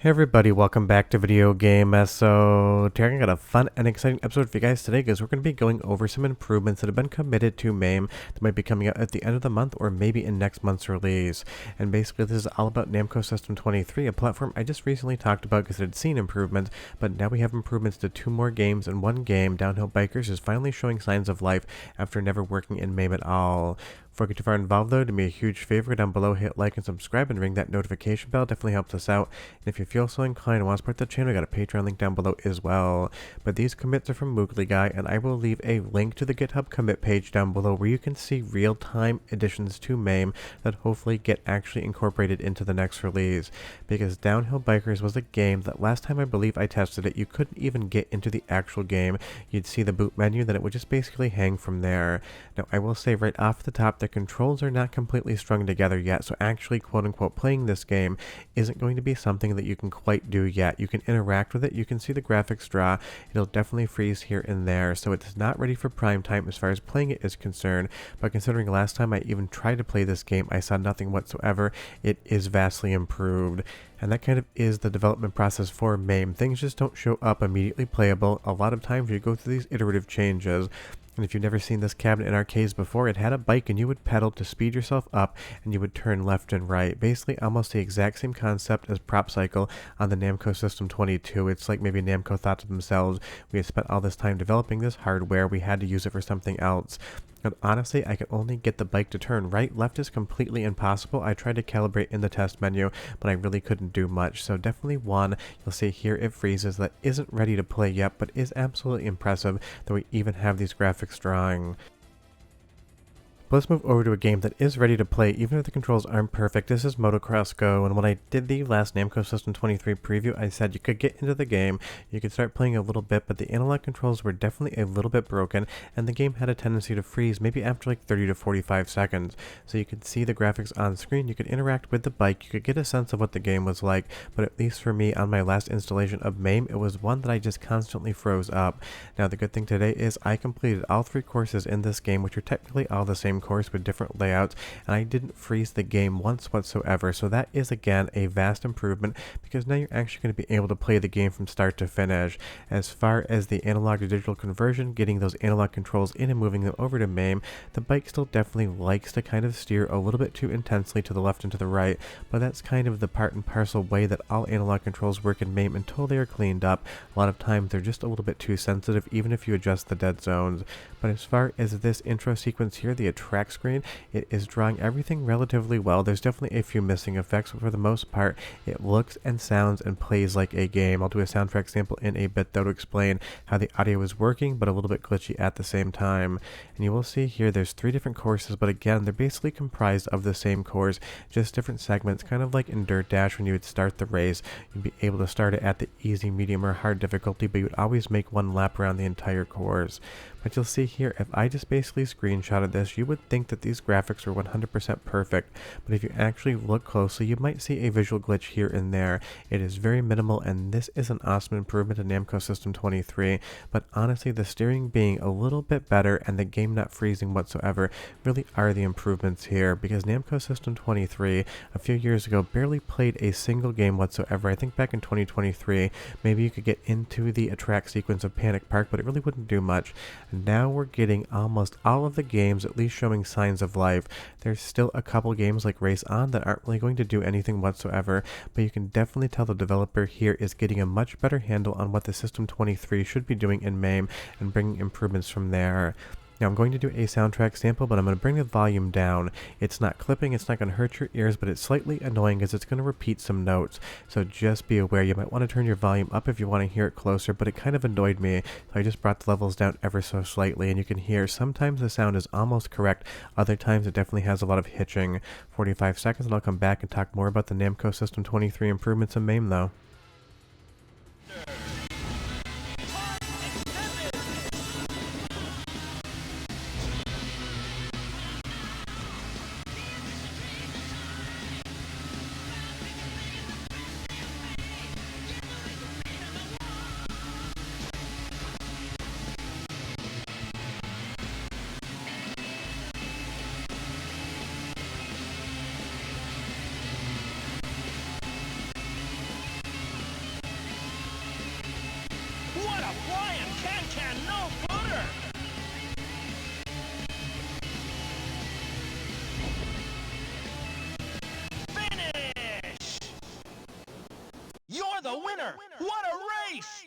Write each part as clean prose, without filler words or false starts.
Hey everybody, welcome back to Video Game. So today I got a fun and exciting episode for you guys today because we're going to be going over some improvements that have been committed to MAME that might be coming out at the end of the month or maybe in next month's release. And basically this is all about Namco System 23, a platform I just recently talked about because it had seen improvements, but now we have improvements to 2 more games, and one game, Downhill Bikers, is finally showing signs of life after never working in MAME at all. Before I get too far involved though, do me a huge favor down below, hit like and subscribe and ring that notification bell, definitely helps us out. And if you feel so inclined and want to support the channel, I got a Patreon link down below as well. But these commits are from Moogly Guy, and I will leave a link to the GitHub commit page down below where you can see real-time additions to MAME that hopefully get actually incorporated into the next release. Because Downhill Bikers was a game that last time I believe I tested it, you couldn't even get into the actual game. You'd see the boot menu, then it would just basically hang from there. Now I will say right off the top, the controls are not completely strung together yet, so actually quote-unquote playing this game isn't going to be something that you can quite do yet. You can interact with it, you can see the graphics draw, it'll definitely freeze here and there, so it's not ready for prime time as far as playing it is concerned, but considering last time I even tried to play this game, I saw nothing whatsoever. It is vastly improved. And that kind of is the development process for MAME. Things just don't show up immediately playable. A lot of times you go through these iterative changes. And if you've never seen this cabinet in arcades before, it had a bike and you would pedal to speed yourself up and you would turn left and right. Basically almost the exact same concept as Prop Cycle on the Namco System 22. It's like maybe Namco thought to themselves, we had spent all this time developing this hardware, we had to use it for something else. And honestly, I could only get the bike to turn right. Left is completely impossible. I tried to calibrate in the test menu, but I really couldn't do much. So definitely one, you'll see here it freezes, that isn't ready to play yet, but is absolutely impressive that we even have these graphics drawing. But let's move over to a game that is ready to play, even if the controls aren't perfect. This is Motocross Go, and when I did the last Namco System 23 preview, I said you could get into the game, you could start playing a little bit, but the analog controls were definitely a little bit broken, and the game had a tendency to freeze maybe after like 30 to 45 seconds. So you could see the graphics on screen, you could interact with the bike, you could get a sense of what the game was like, but at least for me, on my last installation of MAME, it was one that I just constantly froze up. Now the good thing today is I completed all 3 courses in this game, which are technically all the same course with different layouts, and I didn't freeze the game once whatsoever, so that is again a vast improvement because now you're actually going to be able to play the game from start to finish. As far as the analog to digital conversion, getting those analog controls in and moving them over to MAME, the bike still definitely likes to kind of steer a little bit too intensely to the left and to the right, but that's kind of the part and parcel way that all analog controls work in MAME until they are cleaned up. A lot of times they're just a little bit too sensitive even if you adjust the dead zones. But as far as this intro sequence here, the attract screen, it is drawing everything relatively well. There's definitely a few missing effects, but for the most part, it looks and sounds and plays like a game. I'll do a soundtrack sample in a bit though to explain how the audio is working, but a little bit glitchy at the same time. And you will see here there's 3 different courses, but again, they're basically comprised of the same course, just different segments, kind of like in Dirt Dash when you would start the race. You'd be able to start it at the easy, medium, or hard difficulty, but you would always make one lap around the entire course. But you'll see here, if I just basically screenshotted this, you would think that these graphics are 100% perfect, but if you actually look closely, you might see a visual glitch here and there. It is very minimal, and this is an awesome improvement to Namco System 23, but honestly, the steering being a little bit better and the game not freezing whatsoever really are the improvements here, because Namco System 23, a few years ago, barely played a single game whatsoever. I think back in 2023, maybe you could get into the attract sequence of Panic Park, but it really wouldn't do much. Now we're getting almost all of the games at least showing signs of life. There's still a couple games like Race On that aren't really going to do anything whatsoever, but you can definitely tell the developer here is getting a much better handle on what the System 23 should be doing in MAME and bringing improvements from there. Now I'm going to do a soundtrack sample, but I'm going to bring the volume down. It's not clipping, it's not going to hurt your ears, but it's slightly annoying as it's going to repeat some notes. So just be aware, you might want to turn your volume up if you want to hear it closer, but it kind of annoyed me. So I just brought the levels down ever so slightly, and you can hear sometimes the sound is almost correct, other times it definitely has a lot of hitching. 45 seconds and I'll come back and talk more about the Namco System 23 improvements in MAME though. and no footer. Finish! You're the winner! What a race!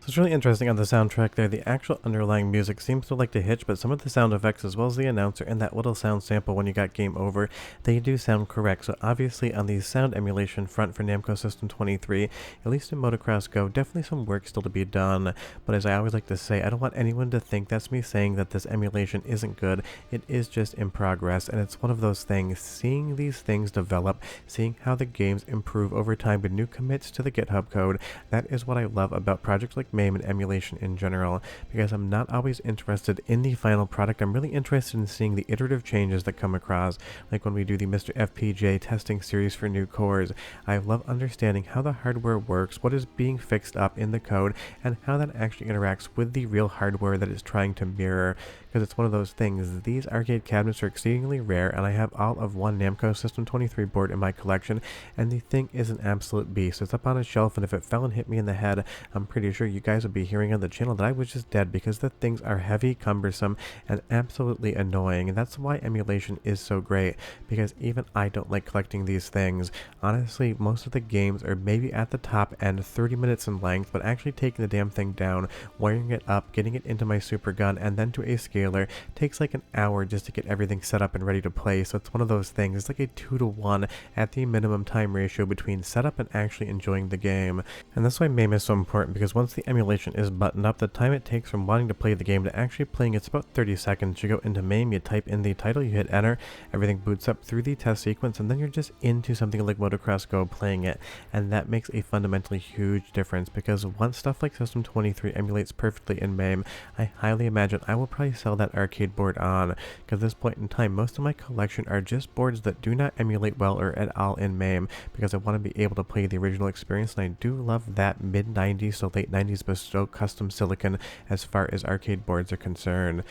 So it's really interesting on the soundtrack there. The actual underlying music seems to like to hitch, but some of the sound effects as well as the announcer and that little sound sample when you got game over, they do sound correct. So obviously on the sound emulation front for Namco System 23, at least in Motocross Go, definitely some work still to be done. But as I always like to say, I don't want anyone to think that's me saying that this emulation isn't good. It is just in progress, and it's one of those things, seeing these things develop, seeing how the games improve over time with new commits to the GitHub code, that is what I love about projects like MAME and emulation in general, because I'm not always interested in the final product. I'm really interested in seeing the iterative changes that come across, like when we do the Mr. FPJ testing series for new cores. I love understanding how the hardware works, what is being fixed up in the code, and how that actually interacts with the real hardware that it's trying to mirror, because it's one of those things. These arcade cabinets are exceedingly rare, and I have all of one Namco System 23 board in my collection, and the thing is an absolute beast. It's up on a shelf, and if it fell and hit me in the head, I'm pretty sure you guys would be hearing on the channel that I was just dead, because the things are heavy, cumbersome, and absolutely annoying. And that's why emulation is so great, because even I don't like collecting these things. Honestly, most of the games are maybe at the top end 30 minutes in length, but actually taking the damn thing down, wiring it up, getting it into my super gun, and then to a scaler takes like an hour just to get everything set up and ready to play. So it's one of those things. It's like a 2-to-1 at the minimum time ratio between setup and actually enjoying the game. And that's why MAME is so important, because once the emulation is buttoned up, the time it takes from wanting to play the game to actually playing, it's about 30 seconds. You go into MAME, you type in the title, you hit enter, everything boots up through the test sequence, and then you're just into something like Motocross Go playing it. And that makes a fundamentally huge difference, because once stuff like System 23 emulates perfectly in MAME, I highly imagine I will probably sell that arcade board on, because at this point in time, most of my collection are just boards that do not emulate well or at all in MAME, because I want to be able to play the original experience, and I do love that mid-90s so late 90s bespoke custom silicon as far as arcade boards are concerned.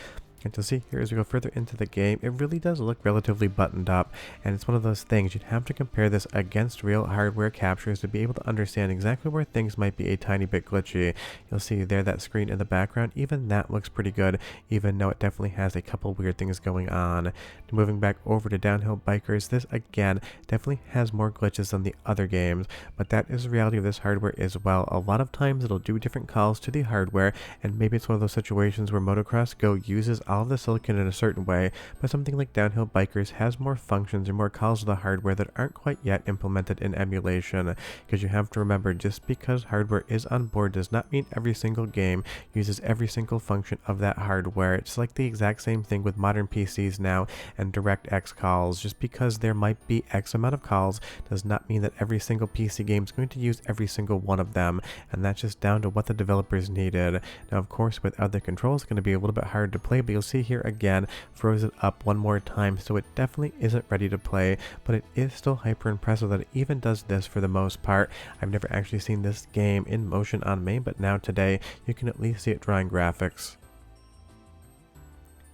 And to see here as we go further into the game, it really does look relatively buttoned up, and it's one of those things you'd have to compare this against real hardware captures to be able to understand exactly where things might be a tiny bit glitchy. You'll see there that screen in the background, even that looks pretty good, even though it definitely has a couple weird things going on. Moving back over to Downhill Bikers, this again definitely has more glitches than the other games, but that is the reality of this hardware as well. A lot of times it'll do different calls to the hardware, and maybe it's one of those situations where Motocross Go uses all of the silicon in a certain way, but something like Downhill Bikers has more functions and more calls to the hardware that aren't quite yet implemented in emulation, because you have to remember, just because hardware is on board does not mean every single game uses every single function of that hardware. It's like the exact same thing with modern PCs now and DirectX calls. Just because there might be X amount of calls does not mean that every single PC game is going to use every single one of them, and that's just down to what the developers needed. Now of course without the controls it's going to be a little bit hard to play, but you'll see here again froze it up one more time, so it definitely isn't ready to play, but it is still hyper impressive that it even does this for the most part. I've never actually seen this game in motion on MAME, but now today you can at least see it drawing graphics.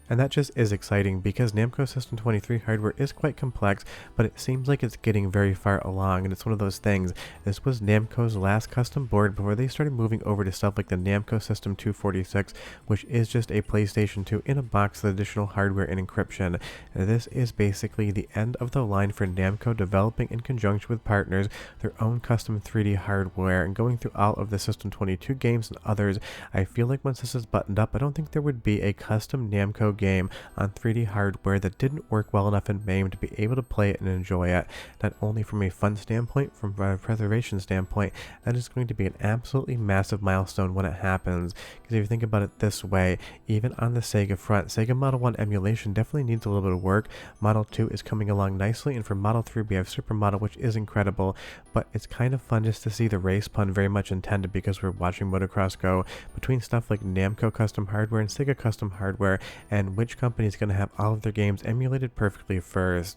And that just is exciting, because Namco System 23 hardware is quite complex, but it seems like it's getting very far along, and it's one of those things. This was Namco's last custom board before they started moving over to stuff like the Namco System 246, which is just a PlayStation 2 in a box with additional hardware and encryption. And this is basically the end of the line for Namco developing in conjunction with partners their own custom 3D hardware, and going through all of the System 22 games and others. I feel like once this is buttoned up, I don't think there would be a custom Namco game on 3D hardware that didn't work well enough in MAME to be able to play it and enjoy it. Not only from a fun standpoint, from a preservation standpoint, that is going to be an absolutely massive milestone when it happens. Because if you think about it this way, even on the Sega front, Sega Model 1 emulation definitely needs a little bit of work. Model 2 is coming along nicely, and for Model 3 we have Super Model, which is incredible, but it's kind of fun just to see the race pun very much intended, because we're watching Motocross Go between stuff like Namco custom hardware and Sega custom hardware, and which company is going to have all of their games emulated perfectly first.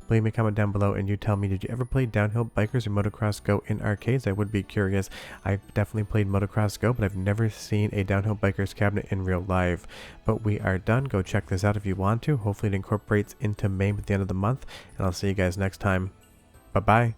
Leave me a comment down below and you tell me, did you ever play Downhill Bikers or Motocross Go in arcades? I would be curious. I've definitely played Motocross Go, but I've never seen a Downhill Bikers cabinet in real life. But we are done. Go check this out if you want to. Hopefully it incorporates into MAME at the end of the month, and I'll see you guys next time. Bye-bye.